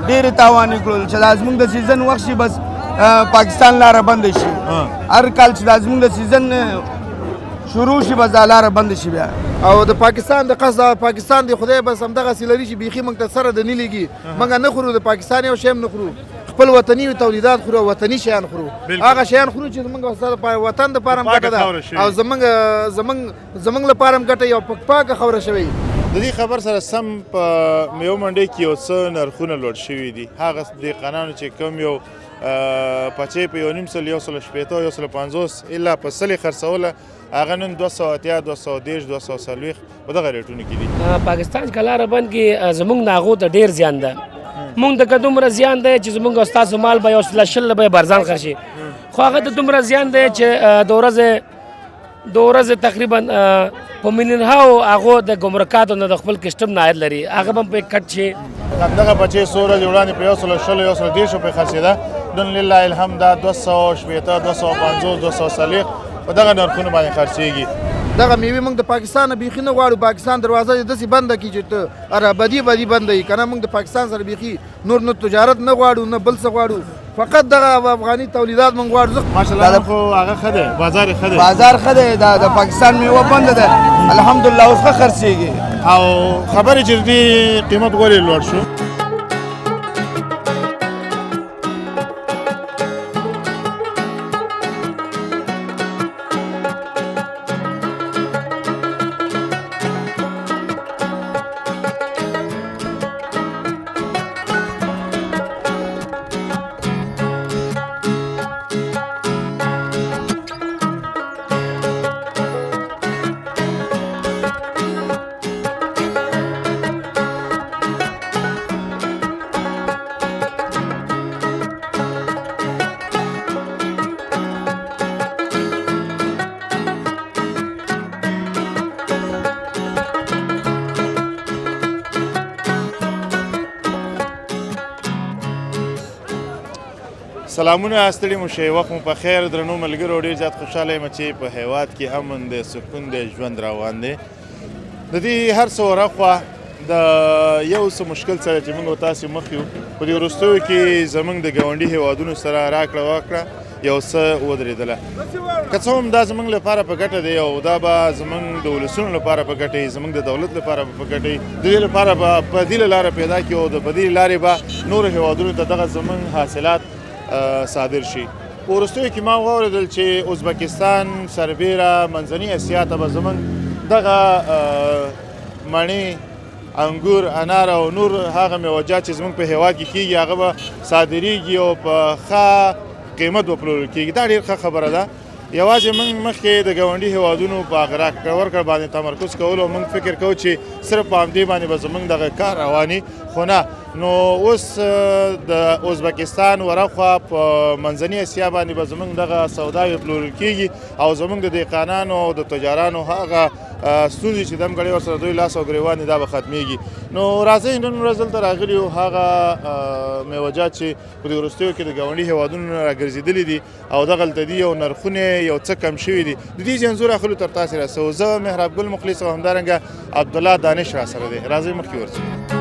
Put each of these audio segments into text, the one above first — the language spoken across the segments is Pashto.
ډېرې تاواني کړلو چې دا زموږ د سیزن وخت شي بس پاکستان لاره بنده شي هر کال چې دا زموږ د سیزن شروع شي بس دا لاره بنده شي بیا او د پاکستان د قصد پاکستان دی خدای بس همدغسې لري چې بیخي موږ ته سره د نه لګي موږ نه خورو د پاکستان یو شی هم نه خورو خپل وطني تولیدات خورو او وطني شیان خورو هغه شیان خورو چې زموږ وطن دپاره هم ګټه ده او زموږ لپاره هم ګټه یو پاکه خاوره شوې د دې خبر سره سم په میوه منډۍ کې یو څه نرخونه لوړ شوي دي هغه دهقانانو چې کوم یو پچې په 1.5 سل 1.50 1.50 الا په سلې خرڅوله هغه نن 280 210 240 په دغه ریټونو کې دي پاکستان کې لاره بند کې زموږ ناغو ته ډېر زیان ده مونږ ته که دومره زیان دی چې زموږ او ستاسو مال به یو شل به یې برزان خرشي خو هغه ته دومره زیان دی چې د ورځې تقریبا په میلیونهاو هغو د ګمرکاتو نه د خپل کسټم نه عاید لري هغه به هم پرې کټ شي همدغه بچې څو ورځې وړاندې په 110 110 پرې خرڅېده نن لله الحمد دا 280 250 240 په دغه نرخونو باندې خرڅېږي دغه میوې موږ د پاکستان نه بیخي نه غواړو پاکستان دروازه یې داسې بنده کړي چې ته بدي بنده وي که نه موږ د پاکستان سره بیخي نور نه تجارت نه غواړو نه بل څه غواړو فقط دغه افغاني تولیدات موږ غواړو ماشاءالله خو هغه ښه دی بازار ښه دی د پاکستان میوه بنده ده الحمدلله اوس ښه خرڅېږي او خبرې چې دې قیمت ولې لوړ شو سلامونه ستړي مو شئ وخت مو په خیر درنو ملګرو ډېر زیات خوشحاله یم چې په هیواد کې امن دی سکون دی ژوند روان دی د دې هر څه ورخوا د یو څه مشکل سره چې موږ تاسې مخ یو په دې وروستیو کې زموږ د ګاونډي هیوادونو سره راکړه واکړه یو څه ودرېدله که څه هم دا زموږ لپاره په ګټه دی او دا به زموږ د ولسونو لپاره په ګټه زموږ د دولت لپاره په ګټه د دې لپاره به بدیله لاره پیدا کړي او د بدیلې لارې به نورو هیوادونو ته دغه زموږ حاصلات صادر شي په وروستیو کې ما واورېدل چې ازبکستان سربیره منځنۍ اسیا ته به زموږ دغه مڼې انګور انار او نور هغه میوجات چې زموږ په هیواد کې کیږي هغه به صادریږي او په ښه قیمت به پلورل کیږي دا ډېر ښه خبره ده یوازې موږ مخکې د ګاونډي هیوادونو په هغه راکړه ورکړه باندې تمرکز کولو موږ فکر کوو چې صرف په همدې باندې به زموږ دغه کار رواني خو نه نو اوس د ازبکستان ورخوا په منځنۍ اسیا باندې به زموږ دغه سوداوې پلورل کیږي او زموږ د دهقانانو او د تجارانو هغه ستونزې چې دم ګړی ورسره دوی لاس او ګریوان دي دا به ختمیږي نو راځئ نن ورځ دلته راغلي یو هغه میوجات چې په دې وروستیو کې د ګاونډي هیوادونو نه راګرځېدلي دي او دغلته دي او نرخونه یو څه کم شوي دي د دې انځور اخلو تر تاسې رسوو زه مهراب ګل مخلص او همدارنګه عبدالله دانش را سره دی راځئ مخکې ورځو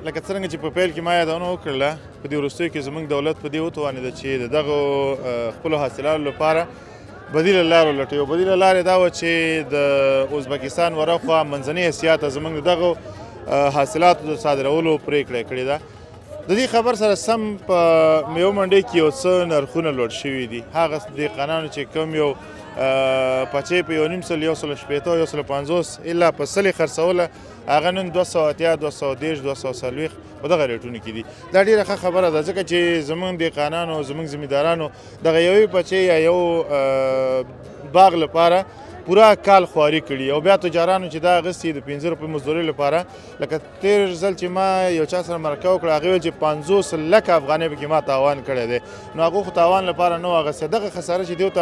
لکه څرنګه چې په پیل کې ما یادونه وکړله په دې وروستیو کې زموږ دولت په دې وتوانېده چې د دغو خپلو حاصلاتو لپاره بدیله لار ولټوي او بدیله لارې دا وه چې د ازبکستان ورخوا منځنۍ اسیا ته زموږ د دغو حاصلاتو د صادرولو پرېکړه کړې ده د دې خبر سره سم په میوه منډۍ کې یو څه نرخونه لوړ شوي دي هغه دهقانانو چې کوم یو پچې په 1.5 سل 1.50 1.50 الا په سلې خرڅوله هغه نن 280 210 240 په دغه ریټونو کې دي دا ډېره ښه خبره ده ځکه چې زموږ دهقانانو زموږ ذمهدارانو دغه یوې پچې یا یو باغ لپاره پوره کال خواري کړي او بیا تجارانو چې دا اخیستي د 15 روپۍ مزدورۍ لپاره لکه تېر ځل چې ما یو چا سره مرکه وکړه هغې ویل چې 50 لکه افغانۍ پکې ما تاوان کړی دی نو هغو خو تاوان لپاره نه و اخیستی دغه خساره چې دوی ته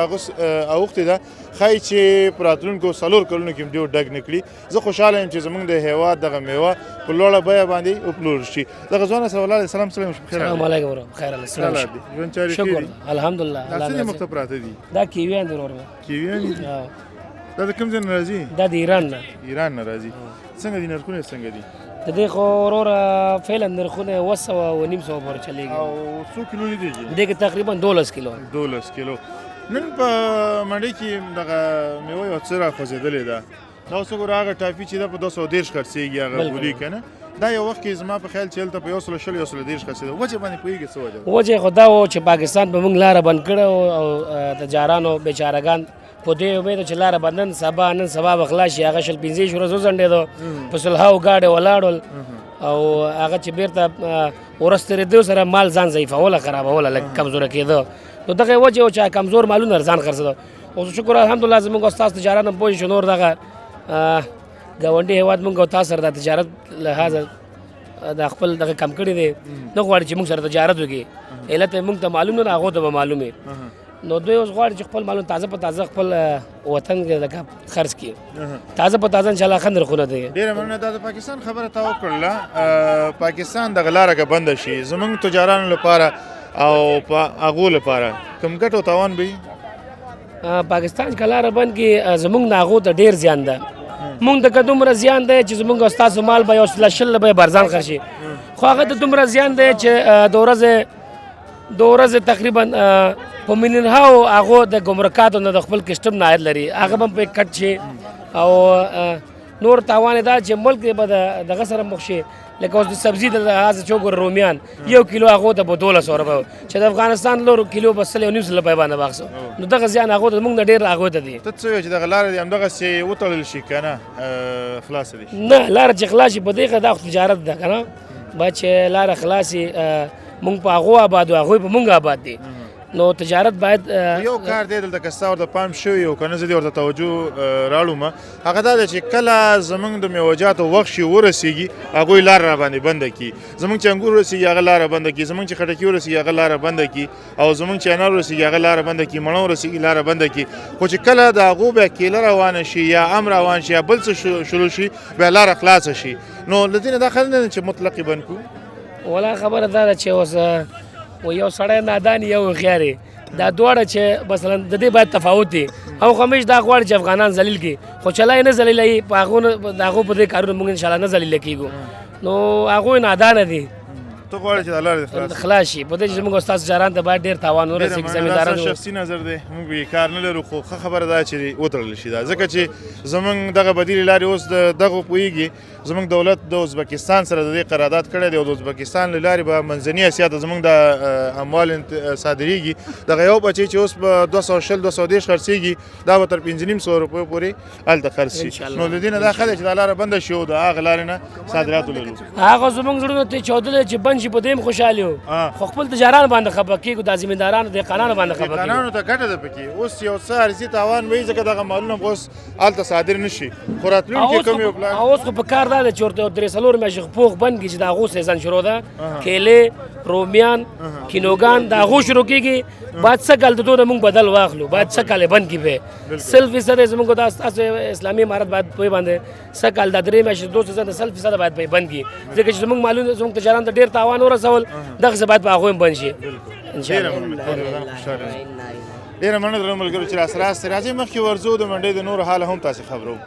اوښتې ده ښایي چې په راتلونکو 4 کلونو کې هم دوی ډک نه کړي زه خوشحاله یم چې زموږ د هېواد دغه میوه په لوړه بیه باندې وپلورل شي دغه ځوان سره ولاړ سلام سلام السلام علیکم خیر الله ژوند چارې شکر الحمدلله دا څه مخته پراته دي دا کیویان دي ورور کیویان دي دا د کوم ځای نه راځي دا د ایران نه راځي څنګه دي نرخونه څنګه دي د دې خو ورور فعلا نرخونه 200 او 900 پورې چلیږي او څو کیلو دي دې کې تقریبا 12 کیلو نن په منډي کې دغه میوه یو څه راخوځېدلې ده دا اوس وګوره هغه ټافي چې ده په 210 خرڅېږي هغه ګولي که نه دا یو وخت کې زما په خیال چې هلته په 120 130 خرڅېده وجه باندې پوهېږي څه وجه وجه خو دا و چې پاکستان په موږ لاره بند کړې او تجارانو بیچارهګان په دې امید چې لاره بند نن سبا به خلاص شي هغه 15 ورځې وځنډېدو په سلهاو ګاډې ولاړول او هغه چې بیرته ورځ تېرېدو سره مال ځان ضعیفوله خرابوله لږ کمزوره کېده نو دغه وجه و چې کمزور مالونه ارزان خرڅېده اوس شکر الحمدلله زموږ استاد تجاران هم پوه شي نور دغه ګاونډي هېواد مونږ او تاسو سره د تجارت لحاظه د خپل دغه کم کړی دی نه غواړي چې مونږ سره تجارت وکړي علت یې مونږ ته معلوم نه هغو ته به معلوم وي نو دوی اوس غواړي چې خپل مالونه تازه په تازه خپل وطن کې لکه خرڅ کړي تازه په تازه انشاءالله ښه نرخونه دی ډېره مننه دا د پاکستان خبره تا وکړله پاکستان دغه لاره که بنده شي زموږ تجارانو لپاره او په هغو لپاره کوم ګټه او تاوان به پاکستان چې لاره بند کړي زموږ نه هغو ته ډېر زیان ده مونږ ته که دومره زیان دی چې زمونږ او ستاسو مال به یو شل به برزان خرشي خو هغه ته دومره زیان دی چې د ورځې تقریبا په ملیونهاو هغو د ګمرکاتو نه د خپل کسټم نه عاید لري هغه به هم پرې کټ شي او نور تاوان یې دا چې ملک به دغه سره مخ شي لکه اوس د سبزي د لحاظه چې وګورو رومیان 1 کیلو هغو ته به 1200 روپۍ چې د افغانستان لور کیلو به 100 روپۍ باندې واخیستو نو دغه زیان هغو ته مونږ نه ډېر هغو ته دي ته څه وایې چې دغه لاره دې همدغسې وتړل شي که نه خلاصه دي نه لاره چې خلاص شي په دې دا خو تجارت ده که نه باید چې لاره خلاص شي مونږ په هغو آباد و هغوی په مونږ آباد دي نو تجارت باید یو کار دی دلته که ستا ورته پام شوی او که نه زه دې ورته توجه راړوم هغه دا ده چې کله زموږ د میوهجاتو وخت شي ورسېږي هغوی لاره راباندې بنده کړي زموږ چې انګور ورسېږي هغه لاره بنده کړي زموږ چې خټکي ورسېږي هغه لاره بنده کړي او زموږ چې انار ورسېږي هغه لاره بنده کړي مڼه ورسېږي لاره بنده کړي خو چې کله د هغو بیا کیله روانه شي یا ام روان شي یا بل څه شروع شي بیا لاره خلاصه شي نو له دې نه دا خبره نه ده چې مطلق یې بند کړو ولا خبره دا ده چې اوس و یو سړی نادان یو هوښیار دا دواړه چې مثلا د دې باید تفاوت دی او همیش دا غواړي چې افغانان ذلیل کړي خو چلا یې نه ذلیلوي په هغو په دې کارونو موږ انشاءالله نه ذلیله کېږو نو هغوی نادانه دي ته غواړې چې دا لاره دې خلاص شي په دې چې زموږ استاد تجاران ته باید ډېر تاوان ورسېږي زمیندارانو شخصي نظر دی موږ یې کار نه لرو خو ښه خبره ده چې وتړل شي دا ځکه چې زموږ دغه بدیلې لارې اوس دغه پوهېږي زموږ دولت د ازبکستان سره د دې قرارداد کړی دی او د ازبکستان له لارې به منځني اسیا ته زموږ د اموال صادرېږي دغه یو بچی چې اوس په 210 210 خرڅېږي دا به تر 500 روپیو پورې هلته خرڅ شي نو د دې نه دا ښه ده چې دا لاره بنده شي او د هغه لارې نه صادرات ولرو هغه زموږ زړونه ته چاودلی چې بند شي په دې هم خوشحال یو خو خپل تجاران باندې خفه کېږو دا زمیندارانو دهقانانو باندې خفه کېږو دهقانانو ته ګټه ده پکې اوس یو څه عرضي تاوان وایي ځکه دغه مالونه به اوس هلته صادر نه شي خو راتلونکي کوم یو پلان اوس خو په کار دا ده چې ورته 3 میاشتې پوخ بند کړي چې د هغو سیزن شروع ده کیلې رومیان کینوګان د هغو شروع کېږي باید څه کال د دونه موږ بدل واخلو باید څه کال یې بند کړي پې 100% زموږ دا ستاسو اسلامي امارت باید پوی باندې څه کال دا 3 میاشتې 2 سیزن 100% باید پې بند کړي ځکه چې زموږ مالونه زموږ تجاران ته ډېر تاوان ورسول دغسې باید په هغو هم بند شي انشاءالله ډېره مننه درنو ملګرو چې راسره یاست راځئ مخکې ورځو د منډۍ د نورو حاله هم تاسې خبرو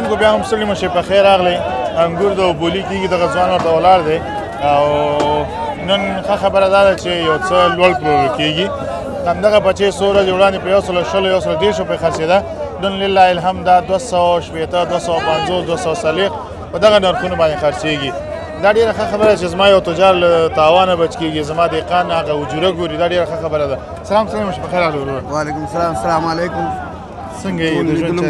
لیدونکو بیا هم ستړي مه شئ، په خیر راغلی. انګور د بولي کېږي، دغه ځوان ورته ولاړ دی او نن ښه خبره دا ده چې یو څه لوړ پلورل کېږي. همدغه بچې څو ورځې وړاندې په 120 130 روپۍ خرڅېده، نن لله الحمد دا 280 250 240 په دغه نرخونو باندې خرڅېږي. دا ډېره ښه خبره ده چې زما یو تجار له تاوانه بچ کېږي، زما دهقان هغه اجوره ګوري، دا ډېره ښه خبره ده. سلام سلام په خیر راغلی وروره. وعلیکم السلام. السلام علیکم. څنګه یې د ژوند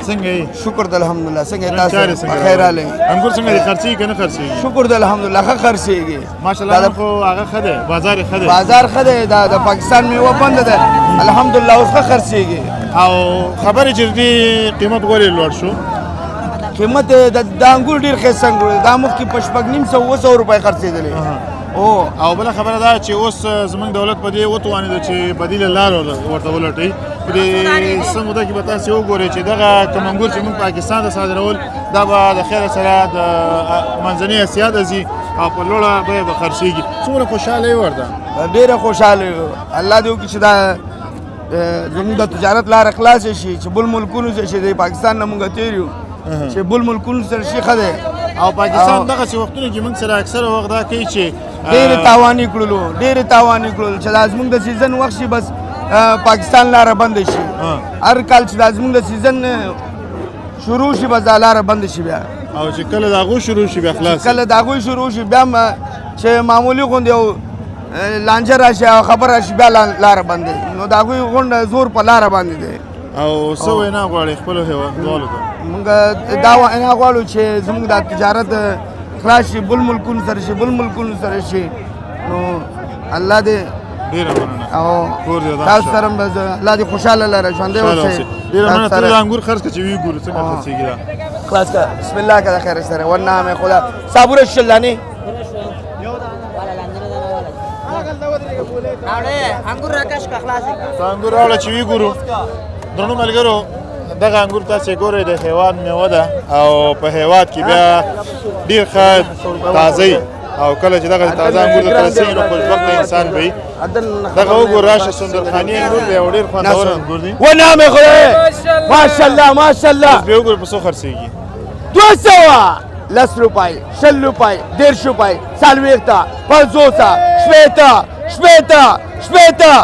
څنګه یې؟ شکر د الحمدلله. څنګه تاسو په خیر راغلی؟ انګور څنګه دي خرڅېږي که نه خرڅېږي؟ شکر د الحمدلله ښه خرڅېږي. ماشاءالله خو هغه ښه دی، بازار یې ښه دی. بازار ښه دی، د پاکستان میوه بنده ده الحمدلله، اوس ښه خرڅېږي. او خبرې چې دې قیمت ولې لوړ شو؟ قیمت د انګور ډېر ښایسته انګور دی. دا مخکې په 950 روپۍ خرڅېدلې. او بله خبره دا چې اوس زموږ دولت په دې وتوانېده چې بدیله لار ورته ولټوي. په دې څه موده کې به تاسې وګورئ چې دغه کوم انګور چې موږ پاکستان ته صادرول دا به د خیره سره د منځنۍ اسیا ته ځي او په لوړه بیه به خرڅېږي. څومره خوشحاله یې ورته؟ ډېره خوشحاله یو. الله دې وکړي چې دا زموږ د تجارت لاره خلاصه شي، چې بل ملکونو ته چې د پاکستان نه موږ تېر یو، چې بل ملکونو سره شي ښه دی. او پاکستان دغسې وختونو کې موږ سره اکثره وخت دا کوي چې ډېرې تاواني کړلو چې دا زموږ د سیزن وخت شي بس پاکستان لاره بنده شي. هر کال چې دا زموږ د سیزن شروع شي بس دا لاره بنده شي بیا. او چې کله د هغوی شروع شي بیا خلاص کله د هغوی شروع شي بیا چې معمولي غوندې یو لانجه راشي او خبر راشي بیا لاره بندې. نو د هغوی غونډه زور په لاره باندې دی. او څه وینا غواړئ خپلو هېوادوالو ته؟ موږ دا وینا غواړو چې زموږ دا تجارت خلاص شي، بل ملکونو سره شي. نو الله دې ډېره مننه. او کور دې ودان تاسو سره الله دې خوشحاله لره ژوندی اوسئ. ډېره مننه. ته د انګور خرڅ کړه چې ویې ګورو څنګه خرڅېږي دا. خلاص کړه. بسم الله که د خیر سره والنعم خدا صابوره شلانی انګور راکش کا خلاص انګور راوړه چې ویې ګورو. درنو ملګرو دغه انګور تاسې ګورئ د هېواد میوه ده او په هېواد کې بیا ډېر ښه تازه او کله چې دغه تازه انګور درته رسېږي نو خوشبخته انسان به وي. دغه وګور راشه سندرخاني انګور دی او ډېر خوندور انګور دي. ونعم خدای ماشاءالله ماشاءالله. اوس بیا وګورئ په څو خرڅېږي. 200 لس روپۍ 20 روپۍ 150 روپۍ 40 50 شپېته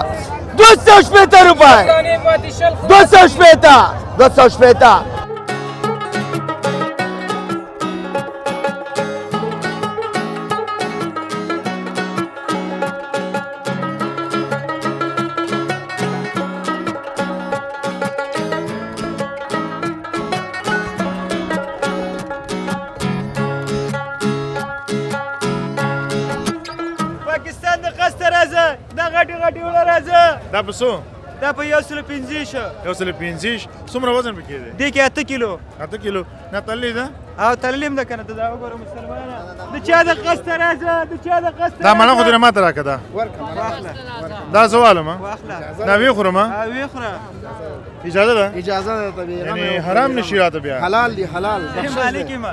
280 روپۍ 280. پاکستان د قصد راځه دا غټي وړه راځه. دا په څو؟ دا په 115 شو. 115. څومره وزن پکې دی؟ دې کې 8 کیلو. 8 کیلو. نه تللی ده؟ او تللیم ده کنه ته دا وګوره مسلمانه. د چا د قصد راځه دا مڼه خو دې ماته راکړه ده. دا زه والم واخله. دا ویې خورم؟ ویې خوره. اجازه ده؟ اجازه ده طبیعي. یعنې حرام نشي راته بیا؟ حلال دی حلال. مالک یم.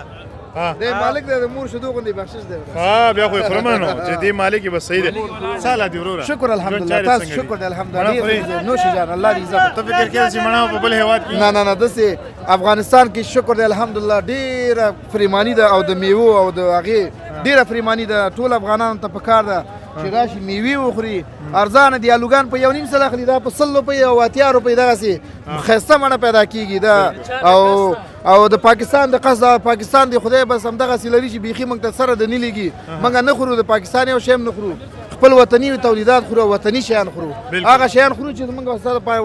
دی مالک دی د مور شدو غوندې بخشش دی. بیا خو یې خورم نو چې دې مالک یې بس صحیح دی. څه حالات دي وروره؟ شکر الحمدلله. تاسو شکر دی الحمدلله. نوش جان الله دې عزت. ته فکر کوې چې مڼه په بل هېواد کې نه داسې افغانستان کې شکر دی الحمدلله ډېره فریماني ده او د میوو او د هغې ډېره فریماني ده. ټول افغانانو ته پکار ده چې راشي میوې وخوري. ارزانه دي الوګان په 1.5 سل اخلي، دا په 100 روپۍ او 80 روپۍ دغسې ښایسته مڼه پیدا کېږي. دا او د پاکستان د قصد پاکستان دی خدای بس همدغسې لري چې بیخي موږ ته سره د نه لګي. موږ نه خورو د پاکستان یو شی هم نه خورو، خپل وطني تولیدات خورو، وطني شیان خورو. هغه شیان خورو چې زموږ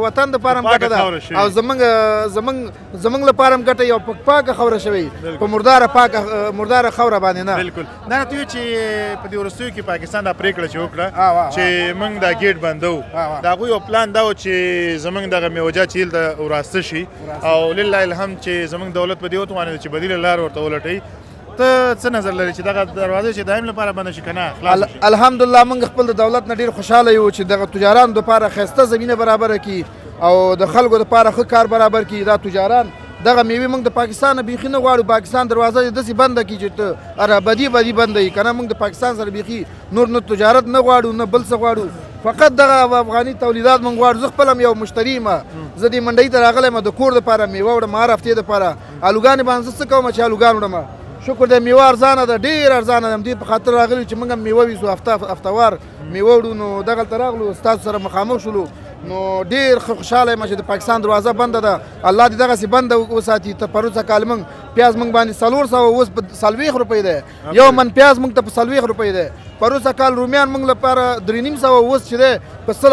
وطن دپاره هم ګټه ده او زموږ لپاره هم ګټه یو پاکه خاوره شوې په مرداره خاوره باندې نه. بالکل. دا راته وایي چې په دې وروستیو کې پاکستان دا پرېکړه چې وکړه چې موږ دا ګیټ بندو. د هغوی یو پلان دا و چې زموږ دغه میوجات چې دلته وراسته شي او لله الحمد چې زموږ دولت په دې وتوانېده چې بدیله لار ورته ولټوي. ته څه نظر لري چې دغه دروازې چې دایم لپاره بنده شي که نه خلاص شي؟ الحمدلله موږ خپل د دولت نه ډېر خوشحاله یو چې دغه تجارانو دپاره ښایسته زمینه برابره کړي او د خلکو دپاره ښه کار برابر کړي. دا تجاران دغه میوې موږ د پاکستان نه بیخي نه غواړو. پاکستان دروازه یې داسې بنده کړي چې ته بدي بنده یي که نه. موږ د پاکستان سره بیخي نور نه تجارت نه غواړو نه بل څه غواړو. فقط دغه افغاني تولیدات موږ غواړو. زه خپل هم یو مشتری یم، زه دې منډۍ ته راغلی یم د کور دپاره میوه وړم، هر هفتې دپاره الوګانې باندې زه څه کوم چې الوګان وړم. شکر دی میوه ارزانه ده، ډېر ارزانه ده. همدې په خاطر راغلي چې موږ هم میوه ویسو، هفتهوار میوه وړو. نو دغلته راغلو، ستاسو سره مخامخ شولو، نو ډېر خوشحاله یم چې د پاکستان دروازه بنده ده. الله دې دغسې بنده وساتي. تر پروسه کال موږ پیاز موږ باندې 400 اوس په 40 روپۍ دی، یو من پیاز موږ ته په 40 روپۍ دی. پروسه کال رومیان موږ لپاره 350 اوس چې دی په 100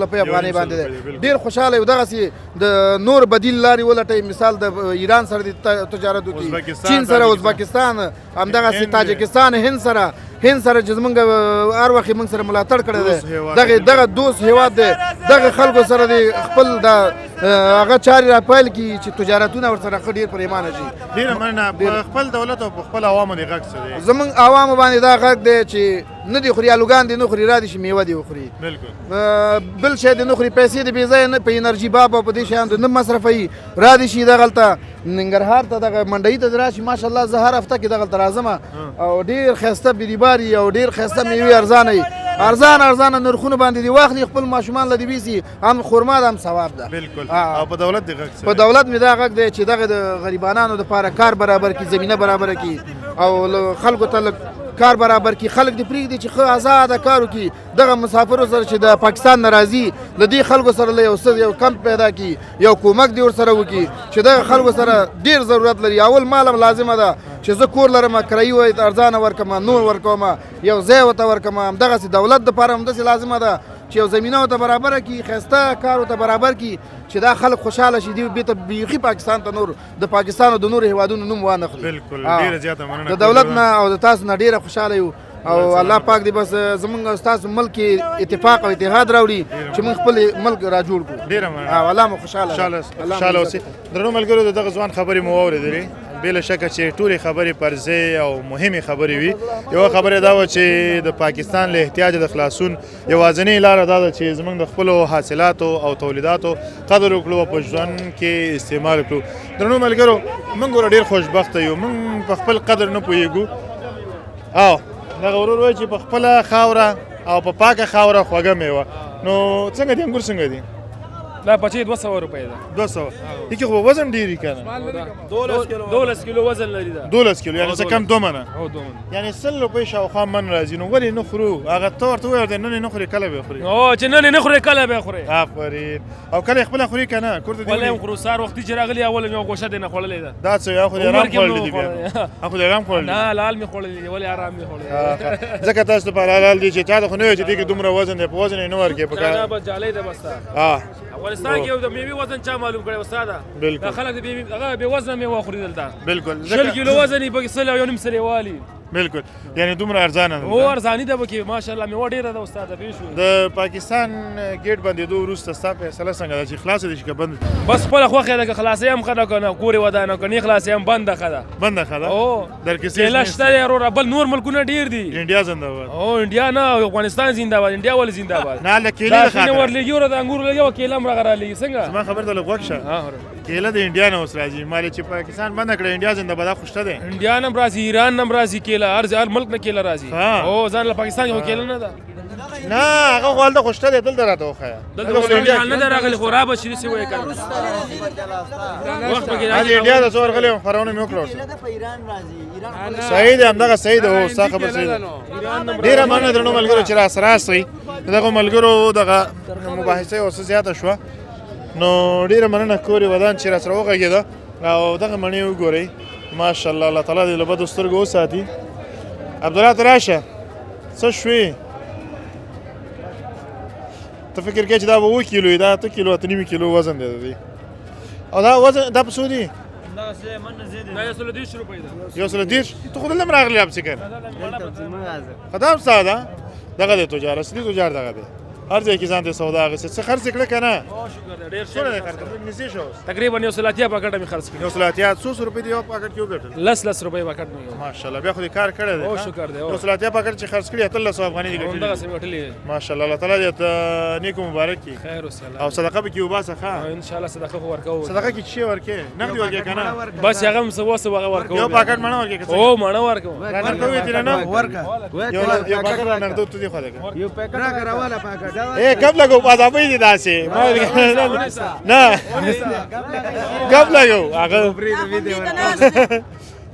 روپۍ افغانۍ باندې دی. ډېر خوشحاله یو. دغسې د نور بدیل لارې ولټئ، مثال د ایران سره د تجارت وکړي، چین سره، ازبکستان، همدغسې تاجکستان، هند سره چې زمونږ هر وخت موږ سره ملاتړ کړی دی. دغه دوست هېواد دی، دغه خلکو سره د خپل د هغه چارې راپیل کړي چې تجارتونه ورسره ښه ډېر پرېمانه شي. ډېره مننه. په خپل دولت او په خپل عوامو دې غږ څه دی؟ زمونږ عوامو باندې دا غږ دی چې نه دې خوري، الوګان دې نه خوري، را دې شي میوه دې وخوري. بل شی دې نه خوري، پیسې دې بې ځایه نه په انرژي باب او په دې شیانو نه مصرفوي. را دې شي دغلته ننګرهار ته دغه منډۍ ته دې راشي. ماشاءالله زه هر هفته کې دغلته راځم او ډېر ښایسته بېدیباري او ډېر ښایسته میوې ارزانه نرخونه باندې دې واخلي، خپل ماشومان له دې بیسي. هم خرما ده هم ثواب ده. بالکل. او په دولت دې غږ څه دی؟ په دولت مې دا غږ دی چې دغه د غریبانانو دپاره کار برابر کړي، زمینه برابر کړي او خلکو ته کار برابر کړي. خلک دې پرېږدي چې ښه آزاده کار وکړي. دغه مسافرو سره چې د پاکستان نه راځي، له دې خلکو سره له یو کمپ پیدا کړي، یو کومک دې ورسره وکړي چې دغه خلکو سره ډېر ضرورت لري. اول مال هم لازمه ده چې زه کور لرم، کرایي وایي ارزانه ورکړم، نور ورکوم، یو ځای ورته ورکړم. همدغسې دولت دپاره همداسې لازمه ده چې یو زمینه ورته برابره کړي، ښایسته کار ورته برابر کړي چې دا خلک خوشحاله شي. دوی بېرته بیخي پاکستان ته نور د پاکستان او د نورو هېوادونو نوم وانخلي. بالکل. ډېره زیاته مننه. د دولت نه او د تاسو نه ډېره خوشحاله یو او الله پاک دې بس زمونږ او ستاسو ملک اتفاق او اتحاد راوړي چې موږ خپل ملک را جوړ کړو. ډېره مننه. او الله مو خوشحاله اوسئ. درنو ملګرو، د دغه ځوان خبرې مو واورېدلې. بې له شکه چې ټولې خبرې پر ځای او مهمې خبرې وي. یوه خبره دا وه چې د پاکستان له احتیاج د خلاصون یوازینۍ لاره دا ده چې زموږ د خپلو حاصلاتو او تولیداتو قدر وکړو او په ژوند کې استعمال کړو. درنو ملګرو، موږ ګوره ډېر خوشبخته یو، موږ په خپل قدر نه پوهېږو. او دغه ورور وایي چې په خپله خاوره او په پاکه خاوره خوږه میوه. نو څنګه دي انګور څنګه دي؟ دا پچې 200 روپۍ ده. 200 یې خو وزن ډېر که نه؟ 12 کیلو وزن لري دا. 12 کیلو یعنې څه کم 2 منه. او 2 منه. یعنې 100 روپۍ شاوخوا من راځي. نو ولې نه خورو؟ هغه ته ورته ووایه نن یې نه خورې کله به یې خورې؟ او چې نن یې نه خورې کله به یې خورې. آفرین. او کله یې خپله خورې که نه؟ کور ته دې ولې هم خورو. سهار وختي چې راغلي اول مې یوه ګوشه دې نه خوړلې ده. دا څه یا خو دې ارام خوړلي دي بیا؟ خو دې ارام خوړلي؟ نه لال مې خوړلي دي. ولې ارام مې خوړلي؟ ځکه تاسو ته په حلال دي چې چا ته خو نه وایي چې دې کې دومره وزن دی، په وزن یې نه ورکوي په کار. دا بس جالۍ ده بس دا. افغانستان کې یو د میوې وزن چا معلوم کړی استاده؟ بالکل. دا خلک د هغه بې وزنه میوه خوري دلته. بالکل. 100 کیلو وزن یې پکې 100 او 1.5 سلې والي. بالکل. یعنی دومره ارزانه ده. او ارزاني ده پکې ماشاءالله میوه ډېره ده استاده. پوه شوې؟ د پاکستان ګیټ بندېدو وروسته ستا فیصله څنګه ده چې خلاصه دي چې که بند؟ بس خپله خوښه ده که خلاصې هم ښه ده که نه کور یې ودانه که نه خلاصې هم بنده ښه ده. بنده ښه ده؟ او درکسې کیله شته دی وروره. بل نور ملکونه ډېر دي. انډیا زنده‌باد. او انډیا نه افغانستان زنده‌باد. انډیا ولې زنده‌باد؟ نه هلته کیلې دا د شینې خاطره ورلېږي وره د انګورو لګي او کیله هم راغه رالېږي. څنګه؟ زما خبر ته لږ غوږ شه. کیله د انډیا نه اوس راځي. مالې چې پاکستان بنده کړه انډیا زنده‌باد دا خو شته دی. انډیا نه هم راځي، ایران نه هم راځي کیله. هر ملک نه کیله راځي. او ځان له پاکستان کې کیله نه ده. نه هغه خو هلته خو شته دی. دلته راته وښیه. دلته خو انډیا نه ده راغلې خو را به شي داسې وایې که نه. وخت پکې راځي. انډیا ته زه ورغلی یم، خپرونه مې وکړه ورسره. صحیح دی، همدغه صحیح ده. هو ستا خبر صحیح ده. ډېره مننه درنو ملګرو چې راسره راستئ. دغه ملګرو دغه مباحثه یې اوس زیاته شوه. نو ډېره مننه کور یې ودان چې راسره وغږېده او دغه مڼې وګورئ. ماشاءالله الله تعالی دې له بدو سترګو وساتي. عبدالله ته راشه. څه شوې؟ ته فکر کوې چې دا به 7 کیلو وي؟ دا 8 کیلو 8.5 کیلو وزن دی د دې. او دا وزن دا په څو دي؟ دا 130 روپۍ ده. 130. ته خو دلته هم راغلی اب څه کنه؟ خو دا هم ستا ده؟ دغه دی تجار اصلي تجار دغه دی. هر ځای کې ځان ته سودا اخیستې څه خرڅ کړه که نه شکر دی ډېر څومره دی خرڅ کړه نږدې شو اوس تقریبا 130 پاکټه مې خرڅ کړي 130 څو روپۍ دی یو پاکټ کې وګټل 10 روپۍ پاکټ مې یو ماشاءالله بیا خو دې کار کړی دی او شکر دی 130 پاکټ چې خرڅ کړي 1300 افغانۍ دې ګټلې همدغسې مې ګټلې ماشاءالله الله تعالی دې ته نیکو مبارک کړي خیر اوسې الله او صدقه به کې وباسه ښه ان شاء الله صدقه خو ورکوو صدقه کې څه ورکې نقد ورکې که نه بس هغه هم څه وسه هغه ورکوو یو پاکټ مڼه ورکې که څه او مڼه ورکوو رانر کوي تیرا نه ورکا یو پاکټ رانر ته دې خو ده یو پیکټ راکا راواله پاکټ اے کب لګو پازابې دي داسې نه کب لګو هغه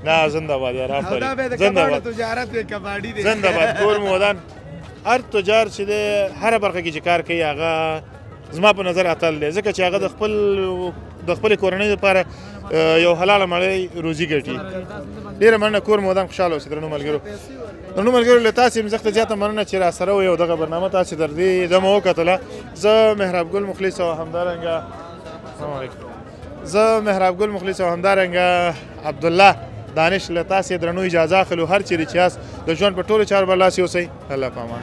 نه زنده باد یار آفرین زنده باد تجارت کباډي دی زنده باد کور مودان هر تجار چې دی هر برخه کې چې کار کوي هغه زما په نظر اتل دی ځکه چې هغه د خپل کورنۍ لپاره یو حلاله مړۍ روزي ګټي ډېره مننه کور مودان خوشحاله اوسئ درنو ملګرو له تاسې هم زښته زیاته مننه چې راسره وئ او دغه برنامه تاسې تر دې دمه وکتله زه مهراب ګل مخلص او همدارنګه السلام علیکم زه مهراب ګل مخلص او همدارنګه عبدالله دانش له تاسې درنو اجازه اخلو هر چیرې چې یاست د ژوند په ټولو چارو برلاسي اوسئ الله پامان